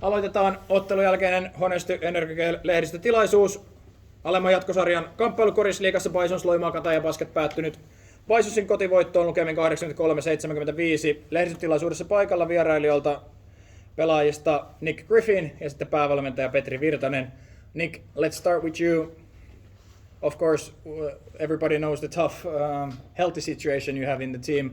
Aloitetaan ottelun jälkeinen Honesty Lehdistötilaisuus. Alemman jatkosarjan kamppailu Korisliigassa Bisons Loimaa Kataja Basket päättynyt Bisonsin kotivoittoon lukemin 83-75. Lehdistötilaisuudessa paikalla vierailijoilta pelaajista Nick Griffin ja sitten päävalmentaja Petri Virtanen. Nick, let's start with you. Of course, everybody knows the tough healthy situation you have in the team.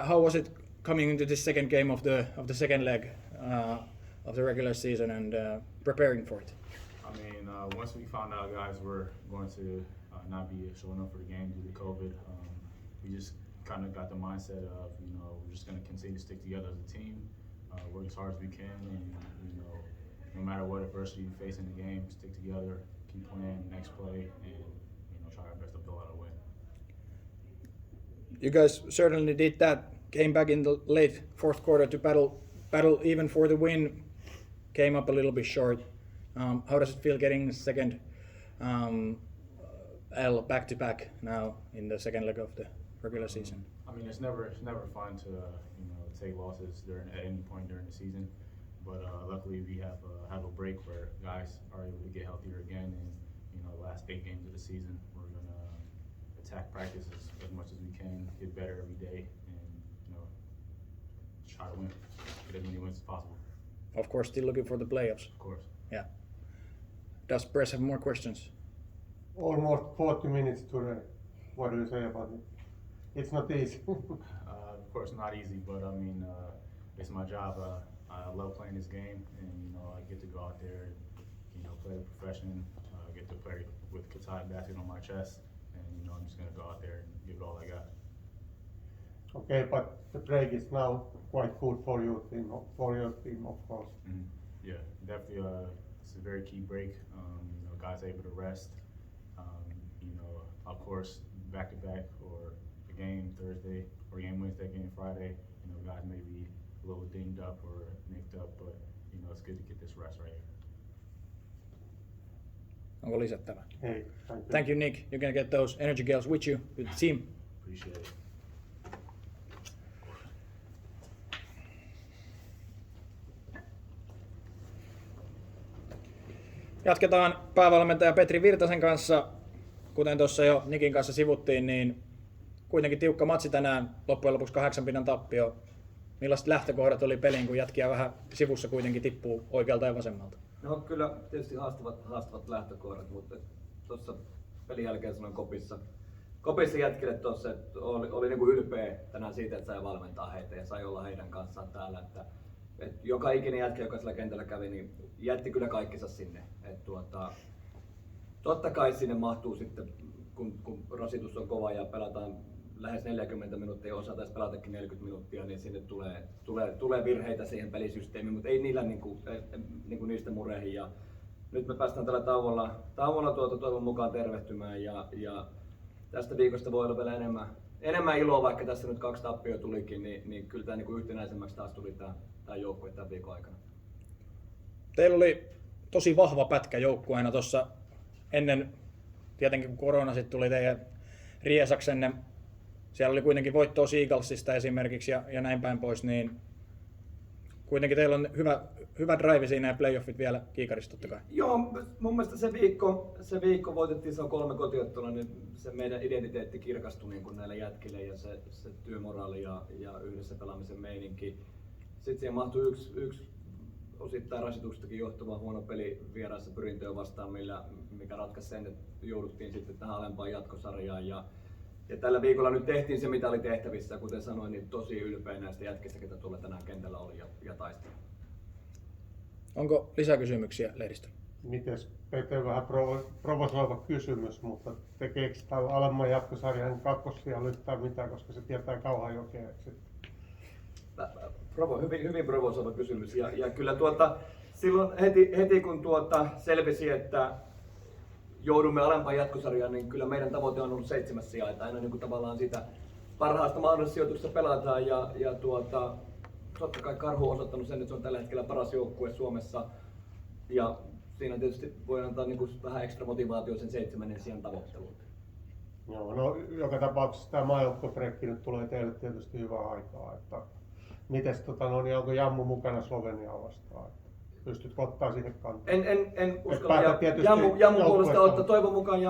How was it coming into this second game of the second leg of the regular season and preparing for it? I mean, once we found out guys were going to not be showing up for the game due to COVID, we just kind of got the mindset of, we're just going to continue to stick together as a team, work as hard as we can, and, no matter what adversity you face in the game, stick together, keep playing next play, and, try our best to pull out a win. You guys certainly did that. Came back in the late fourth quarter to battle even for the win. Came up a little bit short. How does it feel getting the second L back to back now in the second leg of the regular season? I mean, it's never fun to take losses at any point during the season, but luckily we have a break where guys are able to get healthier again, and the last 8 games of the season we're gonna attack practices as much as we can, get better every day, and try to win, get as many wins as possible. Of course, still looking for the playoffs. Of course. Yeah. Does Press have more questions? Almost 40 minutes today. What do you say about it? It's not easy. Of course, not easy, but I mean, it's my job. I love playing this game, and I get to go out there and play a profession. Get to play with Kataja basket on my chest, and I'm just gonna go out there and give it all I got. Okay, but the break is now quite good for your team, of course. Mm-hmm. Yeah, definitely. It's a very key break. Guys able to rest. Of course, back to back or a game Thursday or a game Wednesday, game Friday. Guys may be a little dinged up or nicked up, but it's good to get this rest right here. Onko lisättävää? Hey, Thank you, Nick. You're gonna get those energy gels with you, with the team. Appreciate it. Jatketaan päävalmentaja Petri Virtasen kanssa. Kuten tuossa jo Nikin kanssa sivuttiin, niin kuitenkin tiukka matsi tänään, loppujen lopuksi 8 pinnan tappio. Millaiset lähtökohdat oli peliin, kun jätkiä vähän sivussa kuitenkin tippuu oikealta ja vasemmalta? No kyllä tietysti haastavat lähtökohdat, mutta tuossa pelin jälkeen sanoin kopissa jätkille tuossa, että oli niin kuin ylpeä tänään siitä, että sai valmentaa heitä ja sai olla heidän kanssaan täällä. Että joka ikinen jätkä, joka sillä kentällä kävi, niin jätti kyllä kaikkensa sinne. Totta kai sinne mahtuu sitten, kun rasitus on kova ja pelataan lähes 40 minuuttia, osa taisi pelatakin 40 minuuttia, niin sinne tulee virheitä siihen pelisysteemiin, mutta ei niillä niistä murehi. Ja nyt me päästään tällä tauolla toivon mukaan tervehtymään ja tästä viikosta voi olla vielä enemmän iloa, vaikka tässä nyt 2 tappioa tulikin, niin kyllä tämä yhtenäisemmäksi taas tuli tämä joukkue tämän viikon aikana. Teillä oli tosi vahva pätkä joukkueena tuossa ennen, tietenkin kun korona sitten tuli teidän riesaksenne. Siellä oli kuitenkin voittoa Seagullsista esimerkiksi ja näin päin pois, niin kuitenkin teillä on hyvä drive siinä ja playoffit vielä kiikarissa totta kai. Joo, mun mielestä se viikko voitettiin, se on 3 kotiottelua, niin se meidän identiteetti kirkastui niin kuin näille jätkille ja se työmoraali ja yhdessä pelaamisen meininki. Sitten siihen mahtui yksi osittain rasituksestakin johtuva huono peli vieraassa Pyrintöön vastaan, mikä ratkaisi sen, että jouduttiin sitten tähän alempaan jatkosarjaan. Ja tällä viikolla nyt tehtiin se, mitä oli tehtävissä. Kuten sanoin, niin tosi ylpeä näistä jätkistä, ketä tuolla tänään kentällä oli ja taisteli. Onko lisäkysymyksiä lehdistä? Mites Peter, vähän provosoiva kysymys, mutta tekeekö tämä alemman jatkosarjan kakkosia yhtään mitään, koska se tietää Kauhajokea? Hyvin provosoiva kysymys. Ja kyllä silloin heti kun selvisi, että joudumme alempaan jatkosarjaan, niin kyllä meidän tavoite on ollut 7. sijaa, että aina niin kuin tavallaan sitä parhaasta mahdollisesta sijoituksesta pelataan ja totta kai Karhu on osoittanut sen, että se on tällä hetkellä paras joukkue Suomessa ja siinä tietysti voi antaa niin kuin vähän ekstra motivaatio sen 7. sijan tavoitteluun. Joo, no joka tapauksessa tämä maajoukkuebreikki nyt tulee teille tietysti hyvää aikaa, että mites onko Jammu mukana Sloveniaa vastaan? Pystytkö ottaa siihen kantaa? En uskalla. päätä Ja tietysti Jammu puolesta joukkueesta, ottaa. mutta- Toivon mukaan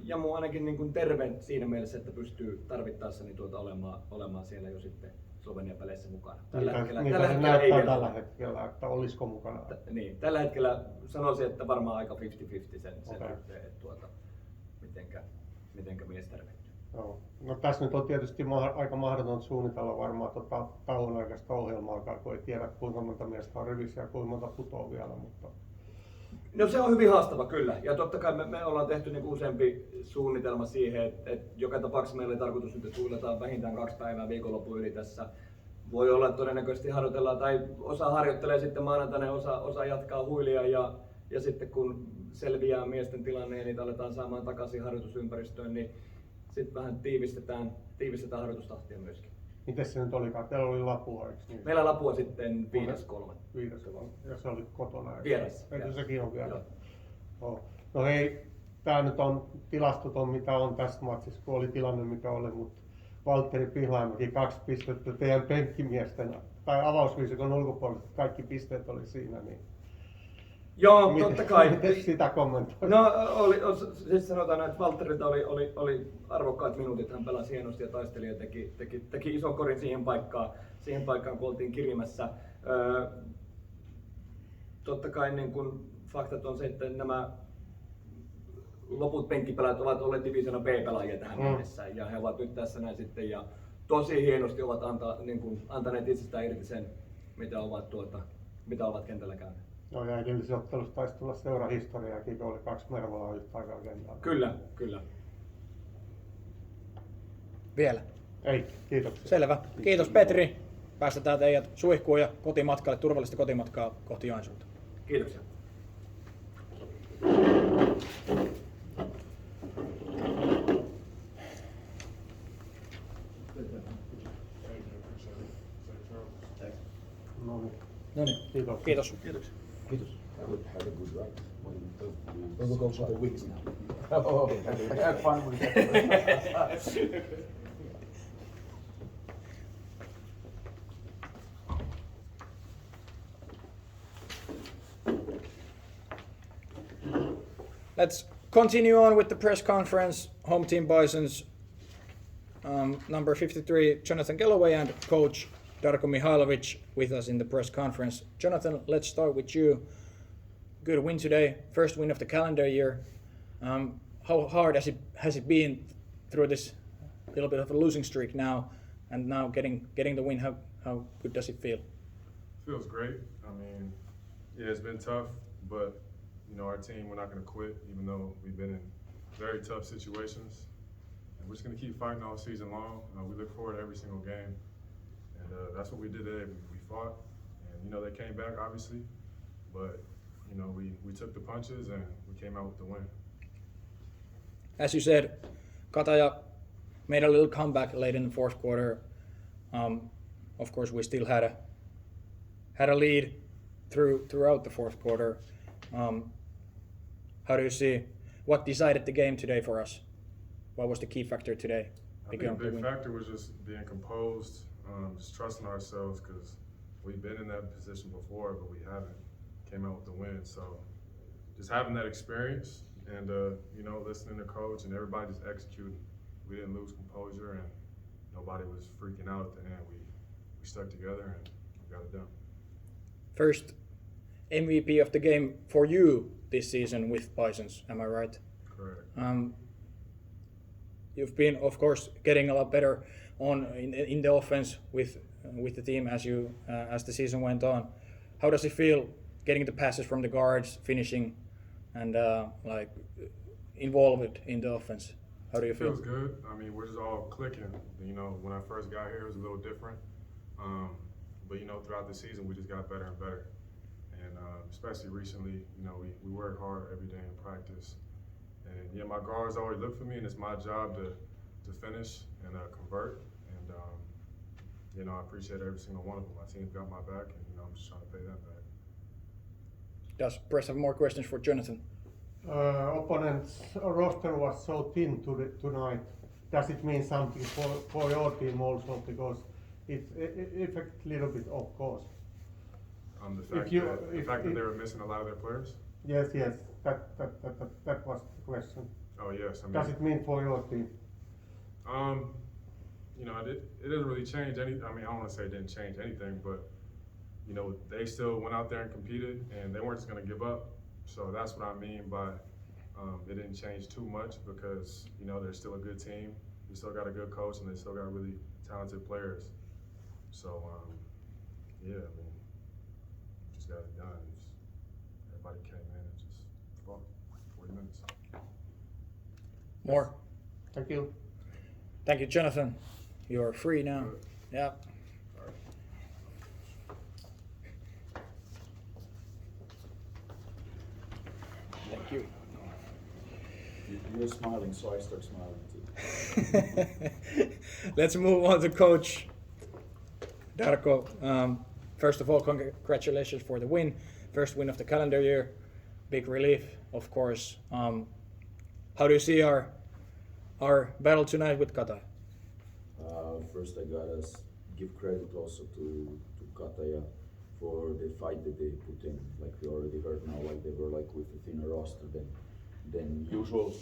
Jammu ainakin niin kuin terve siinä mielessä, että pystyy tarvittaessa niin olemaan siellä jo sitten Slovenian peleissä mukana. Niitä se ei näyttää vielä tällä ole. hetkellä, että olisiko mukana. Niin, tällä hetkellä sanoisin, että varmaan aika 50-50 sen Okei. suhteen, että mitenkä mies tervehtyy. Joo. No tässä nyt on tietysti aika mahdoton suunnitella varmaan tauon aikaista ohjelmaa, kun ei tiedä kuinka monta miestä on rivissä ja kuinka monta putoaa vielä. Mutta... No se on hyvin haastava kyllä. Ja totta kai me ollaan tehty niin useampi suunnitelma siihen, että joka tapauksessa meillä oli tarkoitus nyt, että tuuletaan vähintään 2 päivää viikonlopun yli tässä. Voi olla, että todennäköisesti harjoitellaan tai osa harjoittelee sitten maanantaina, osa jatkaa huilia ja sitten kun selviää miesten tilanne ja niitä aletaan saamaan takaisin harjoitusympäristöön, niin sitten vähän tiivistetään harjoitustahtia myöskin. Miten se nyt olikaan? Teillä oli Lapua, eikö niin? Meillä Lapua sitten 5.3. 5. Ja se oli kotona. eikö? Vieras. Eikö sekin on vielä? Joo. Joo. No hei, tää nyt on tilastot on mitä on tässä matsissa, kun oli tilanne mikä oli, mutta Valtteri Pihlajamäki 2 pistettä teidän penkkimiesten tai avausviisikon ulkopuolella, kaikki pisteet oli siinä, niin Joo, totta kai. miten sitä kommentoit? No siis sanotaan, että Valtterilta oli arvokkaat minuutit, hän pelasi hienosti ja taisteli ja teki ison korin siihen paikkaan kun oltiin kirimässä. Totta kai niin kun faktat on se, että nämä loput penkkipelaajat ovat olleet divisioona B-pelaajia tähän mennessä ja he ovat nyt tässä näin sitten ja tosi hienosti ovat antaneet itsestään irti sen, mitä ovat kentällä käyneet. Joo, ja edellisessä ottelussa taisi tulla seurahistoriaakin, kun oli 2 Mervolaa yhtä aikaa kentällä. Kyllä. Vielä. Ei, kiitoksia. Selvä. Kiitos Petri. Päästetään teidät suihkuun ja kotimatkalle, turvallista kotimatkaa kohti Joensuuta. Kiitoksia. No niin, No niin. kiitos. Kiitos. Kiitoksia. I would have a good run. We'll go for the weeks now. Oh, have fun with that. Let's continue on with the press conference. Home team Bisons, number 53, Jonathan Galloway and coach Darko Mihailovic with us in the press conference. Jonathan, let's start with you. Good win today, first win of the calendar year. How hard has it been through this little bit of a losing streak now, and now getting the win? How good does it feel? Feels great. I mean, yeah, it's been tough, but you know, our team, we're not going to quit, even though we've been in very tough situations. And we're just going to keep fighting all season long. We look forward to every single game, and that's what we did today. We fought, and you know, they came back obviously, but you know, we took the punches and we came out with the win. As you said, Kataja made a little comeback late in the fourth quarter. Of course, we still had a lead throughout the fourth quarter. How do you see what decided the game today for us? What was the key factor today? I think a big factor was just being composed, just trusting ourselves, because we've been in that position before, but we haven't came out with the win. So just having that experience and you know, listening to coach and everybody just executing. We didn't lose composure and nobody was freaking out at the end. We stuck together and we got it done. First MVP of the game for you this season with Bisons, am I right? Correct. You've been, of course, getting a lot better in the offense with the team as the season went on. How does it feel getting the passes from the guards, finishing, and like involved in the offense? How do you feel? It feels good. I mean, we're just all clicking. You know, when I first got here, it was a little different. But you know, throughout the season, we just got better and better. And especially recently, you know, we work hard every day in practice. And yeah, my guards always look for me, and it's my job to finish and convert. And you know, I appreciate every single one of them. My team's got my back, and you know, I'm just trying to pay them back. Does press have more questions for Jonathan? Opponent's roster was so thin tonight. Does it mean something for your team also, because it affects a little bit, of course? The fact that they were missing a lot of their players. Yes, that was the question. Oh yes, I mean. Does it mean for your team? You know, it doesn't really change any. I mean, I don't want to say it didn't change anything, but you know, they still went out there and competed, and they weren't just going to give up. So that's what I mean by it didn't change too much because you know they're still a good team. We still got a good coach, and they still got really talented players. So yeah, I mean, just got it done. Everybody came in and just fought 40 minutes. More. Thank you. Thank you, Jonathan. You are free now. Yeah. Thank you. You're smiling, so I start smiling too. Let's move on to Coach Darko. First of all, congratulations for the win. First win of the calendar year. Big relief, of course. How do you see our battle tonight with Kataja? First, I gotta give credit also to Kataja for the fight that they put in. Like we already heard now, like they were like with a thinner roster than usual,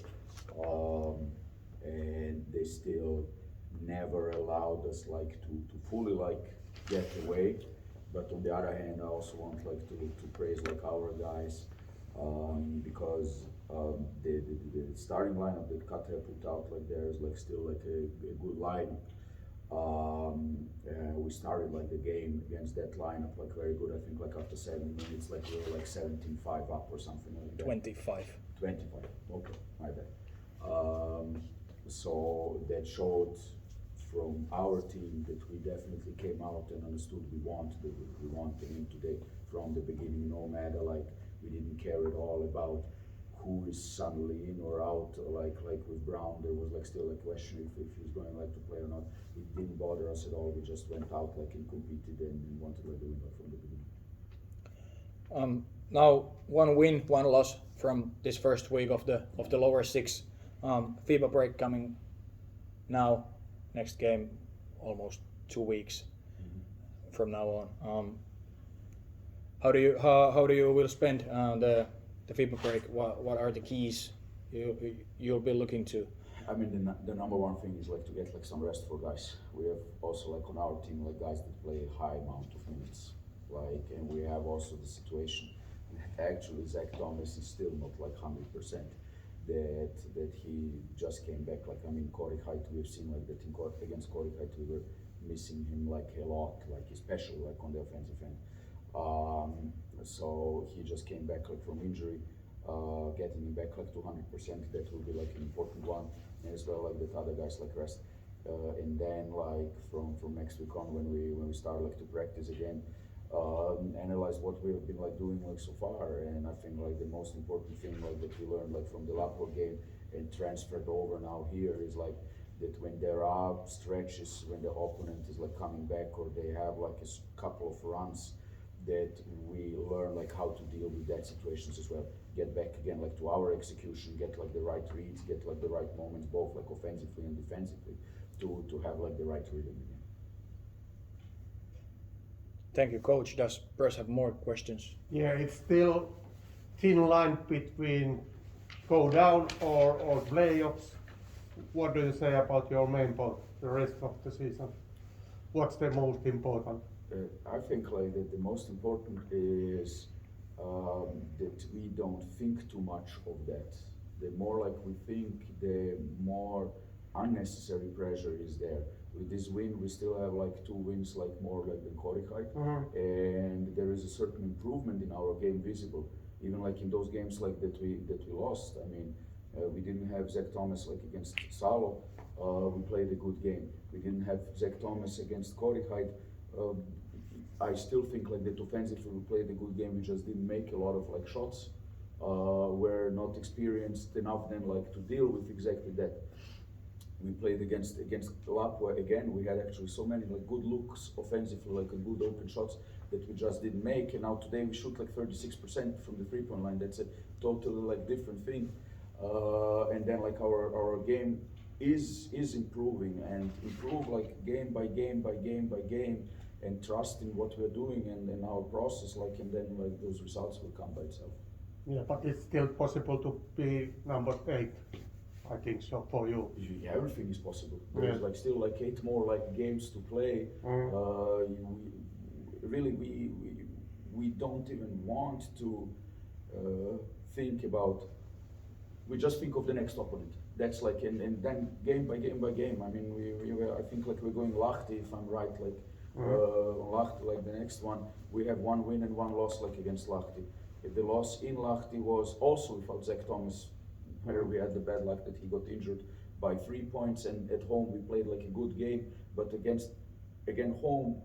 and they still never allowed us like to fully like get away. But on the other hand, I also want like to praise like our guys because the starting lineup that Kataja put out like there is like still like a good lineup. We started like the game against that lineup like very good. I think like after 7 minutes like we were like 17-5 up or something like that. 25. 25. Okay, my bad. So that showed from our team that we definitely came out and understood we want the game today from the beginning. No matter like we didn't care at all about who is suddenly in or out. Like with Brown, there was like still a question if he's going like to play or not. It didn't bother us at all. We just went out like and competed and wanted like the win from the beginning. Now 1 win, 1 loss from this first week of the lower 6. FIBA break coming now. Next game almost 2 weeks from now on. How do you will spend the FIBA break? What are the keys you'll be looking to? I mean, the number one thing is like to get like some rest for guys. We have also like on our team like guys that play a high amount of minutes, like, and we have also the situation that actually Zach Thomas is still not like 100%. That he just came back. Like I mean, Corey Height, we've seen like that against Corey Height, we were missing him like a lot, like especially like on the offensive end. So he just came back like from injury. Getting him back like to 100%, that will be like an important one, and as well like that other guys like rest. And then like from next week on when we start like to practice again, analyze what we have been like doing like so far. And I think like the most important thing like that we learned like from the Lapua game and transferred over now here is like that when there are stretches when the opponent is like coming back or they have like a couple of runs, that we learn like how to deal with that situations as well. Get back again like to our execution, get like the right reads, get like the right moments both like offensively and defensively to have like the right rhythm again. Thank you, Coach. Does Bruce have more questions? Yeah, it's still thin line between go down or playoffs. What do you say about your main point the rest of the season? What's the most important? I think like that the most important is that we don't think too much of that. The more like we think, the more unnecessary pressure is there. With this win, we still have like 2 wins like more like than Korihai, and there is a certain improvement in our game visible. Even like in those games like that we lost. I mean, we didn't have Zach Thomas like against Salo. We played a good game. We didn't have Zach Thomas against Korihai. I still think like that offensively we played a good game. We just didn't make a lot of like shots. We're not experienced enough then like to deal with exactly that. We played against Lapua again. We had actually so many like good looks offensively, like a good open shots that we just didn't make. And now today we shoot like 36% from the 3-point line. That's a totally like different thing. And then like our game is improving and improve like game by game by game by game. and trust in what we're doing and our process, like, and then like those results will come by itself. Yeah, but it's still possible to be number 8, I think so, for you. Yeah, everything is possible. There's like still like 8 more like games to play. We don't even want to think about. We just think of the next opponent. That's like, and then game by game by game. I mean, I think like we're going Lahti, if I'm right, like Lahti, like the next one, we have 1 win and 1 loss like against Lahti. The loss in Lahti was also without Zach Thomas, where we had the bad luck that he got injured by 3 points, and at home we played like a good game, but again home,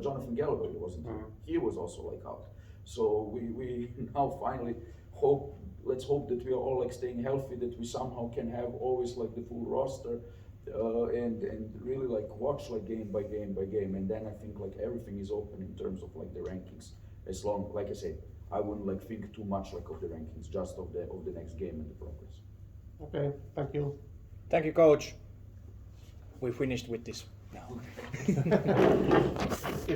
Jonathan Galloway wasn't here. He was also like out. So we now finally let's hope that we are all like staying healthy, that we somehow can have always like the full roster, and really like watch like game by game by game, and then I think like everything is open in terms of like the rankings. As long, like I said, I wouldn't like think too much like of the rankings, just of the next game and the progress. Okay, thank you. Thank you, coach. We finished with this now. It's